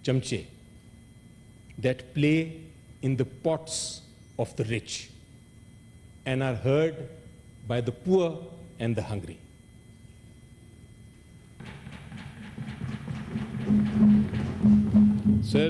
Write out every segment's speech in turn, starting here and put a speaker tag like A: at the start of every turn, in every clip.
A: chamche that play in the pots of the rich and are heard by the poor and the hungry. Sir,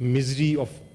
A: misery of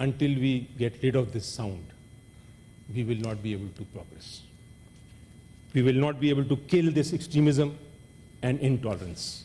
A: until we get rid of this sound, we will not be able to progress. We will not be able to kill this extremism and intolerance.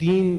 A: 3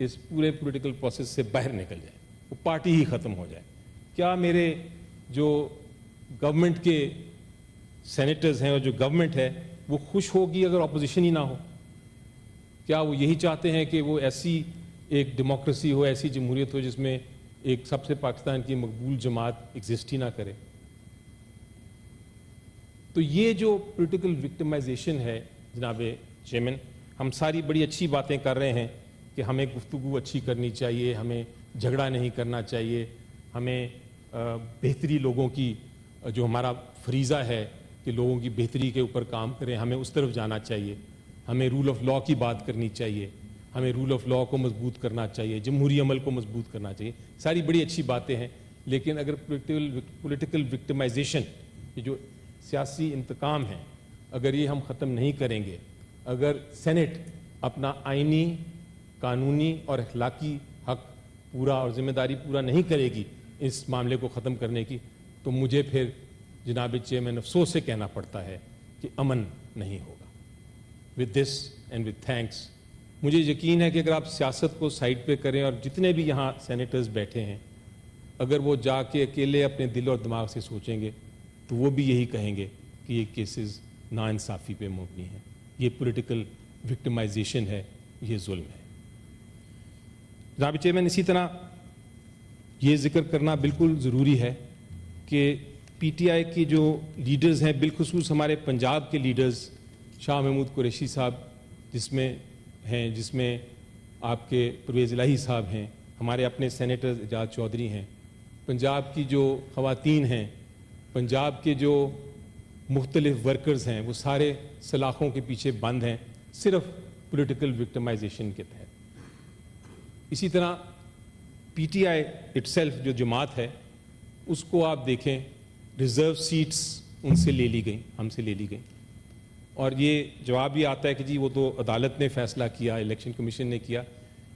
A: اس پورے political process سے باہر نکل جائے, وہ party ہی ختم ہو جائے. کیا میرے جو گورنمنٹ کے سینیٹرز ہیں اور جو گورنمنٹ ہے وہ خوش ہوگی اگر اپوزیشن ہی نہ ہو؟ کیا وہ یہی چاہتے ہیں کہ وہ ایسی ایک ڈیموکریسی ہو, ایسی جمہوریت ہو جس میں ایک سب سے پاکستان کی مقبول جماعت ایگزسٹ ہی نہ کرے؟ تو یہ جو پولیٹیکل وکٹمائزیشن ہے جناب چیئرمین, ہم ساری بڑی اچھی باتیں کر رہے ہیں کہ ہمیں گفتگو اچھی کرنی چاہیے, ہمیں جھگڑا نہیں کرنا چاہیے, ہمیں بہتری لوگوں کی جو ہمارا فریضہ ہے کہ لوگوں کی بہتری کے اوپر کام کریں, ہمیں اس طرف جانا چاہیے, ہمیں رول آف لاء کی بات کرنی چاہیے, ہمیں رول آف لاء کو مضبوط کرنا چاہیے, جمہوری عمل کو مضبوط کرنا چاہیے. ساری بڑی اچھی باتیں ہیں, لیکن اگر پولیٹیکل وکٹمائزیشن, یہ جو سیاسی انتقام ہے, اگر یہ ہم ختم نہیں کریں گے, اگر سینٹ اپنا آئینی, قانونی اور اخلاقی حق پورا اور ذمہ داری پورا نہیں کرے گی اس معاملے کو ختم کرنے کی, تو مجھے پھر جناب چیئرمین افسوس سے کہنا پڑتا ہے کہ امن نہیں ہوگا. With this and with thanks, مجھے یقین ہے کہ اگر آپ سیاست کو سائڈ پہ کریں اور جتنے بھی یہاں سینیٹرز بیٹھے ہیں, اگر وہ جا کے اکیلے اپنے دل اور دماغ سے سوچیں گے تو وہ بھی یہی کہیں گے کہ یہ کیسز ناانصافی پہ مبنی ہیں, یہ پولیٹیکل وکٹمائزیشن ہے, یہ ظلم ہے. جناب چیئرمین, اسی طرح یہ ذکر کرنا بالکل ضروری ہے کہ پی ٹی آئی کی جو لیڈرز ہیں, بالخصوص ہمارے پنجاب کے لیڈرز, شاہ محمود قریشی صاحب جس میں آپ کے پرویز الہی صاحب ہیں, ہمارے اپنے سینیٹر اعجاز چودھری ہیں, پنجاب کی جو خواتین ہیں, پنجاب کے جو مختلف ورکرز ہیں, وہ سارے سلاخوں کے پیچھے بند ہیں صرف پولیٹیکل وکٹمائزیشن کے تحت. اسی طرح P T I it self جو جماعت ہے, اس کو آپ دیکھیں, ریزرو سیٹس ان سے لے لی گئیں, ہم سے لے لی گئیں, اور یہ جواب بھی آتا ہے کہ جی وہ تو عدالت نے فیصلہ کیا, الیکشن کمیشن نے کیا.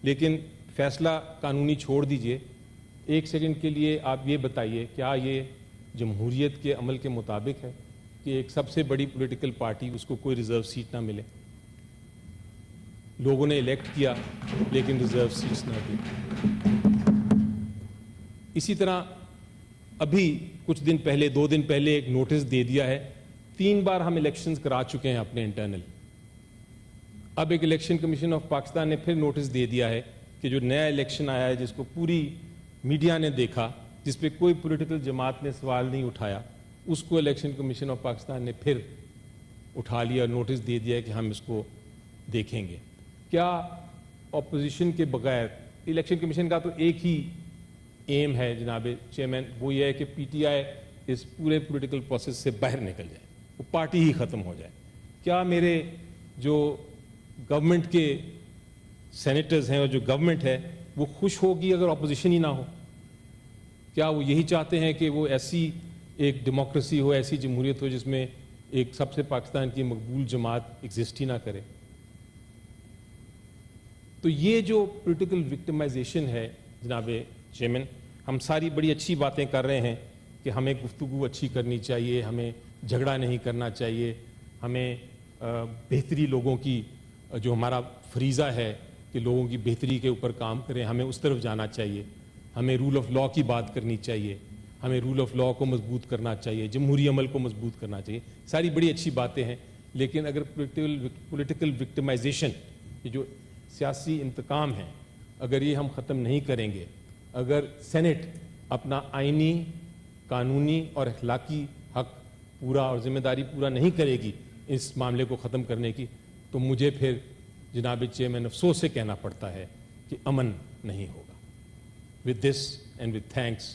A: لیکن فیصلہ قانونی چھوڑ دیجئے, ایک سیکنڈ کے لیے آپ یہ بتائیے, کیا یہ جمہوریت کے عمل کے مطابق ہے کہ ایک سب سے بڑی پولیٹیکل پارٹی, اس کو کوئی ریزرو سیٹ نہ ملے؟ لوگوں نے الیکٹ کیا لیکن ریزرو سیٹس نہ دی. اسی طرح ابھی کچھ دن پہلے, 2 دن پہلے ایک نوٹس دے دیا ہے, 3 بار ہم الیکشنز کرا چکے ہیں اپنے انٹرنل. اب ایک الیکشن کمیشن آف پاکستان نے پھر نوٹس دے دیا ہے کہ جو نیا الیکشن آیا ہے, جس کو پوری میڈیا نے دیکھا, جس پہ کوئی پولیٹیکل جماعت نے سوال نہیں اٹھایا, اس کو الیکشن کمیشن آف پاکستان نے پھر اٹھا لیا اور نوٹس دے دیا ہے کہ ہم اس کو دیکھیں گے. کیا اپوزیشن کے بغیر, الیکشن کمیشن کا تو ایک ہی ایم ہے جناب چیئرمین, وہ یہ ہے کہ پی ٹی آئی اس پورے پولیٹیکل پروسیس سے باہر نکل جائے, وہ پارٹی ہی ختم ہو جائے. کیا میرے جو گورنمنٹ کے سینیٹرز ہیں اور جو گورنمنٹ ہے وہ خوش ہوگی اگر اپوزیشن ہی نہ ہو؟ کیا وہ یہی چاہتے ہیں کہ وہ ایسی ایک ڈیموکریسی ہو, ایسی جمہوریت ہو جس میں ایک سب سے پاکستان کی مقبول جماعت ایگزسٹ ہی نہ کرے؟ تو یہ جو پولیٹیکل وکٹمائزیشن ہے جناب چیئرمین, ہم ساری بڑی اچھی باتیں کر رہے ہیں کہ ہمیں گفتگو اچھی کرنی چاہیے, ہمیں جھگڑا نہیں کرنا چاہیے, ہمیں بہتری لوگوں کی جو ہمارا فریضہ ہے کہ لوگوں کی بہتری کے اوپر کام کریں, ہمیں اس طرف جانا چاہیے, ہمیں رول آف لاء کی بات کرنی چاہیے, ہمیں رول آف لاء کو مضبوط کرنا چاہیے, جمہوری عمل کو مضبوط کرنا چاہیے. ساری بڑی اچھی باتیں ہیں, لیکن اگر پولیٹیکل وکٹمائزیشن, یہ جو سیاسی انتقام ہے, اگر یہ ہم ختم نہیں کریں گے, اگر سینٹ اپنا آئینی, قانونی اور اخلاقی حق پورا اور ذمہ داری پورا نہیں کرے گی اس معاملے کو ختم کرنے کی, تو مجھے پھر جناب چیئرمین افسوس سے کہنا پڑتا ہے کہ امن نہیں ہوگا. With this and with thanks,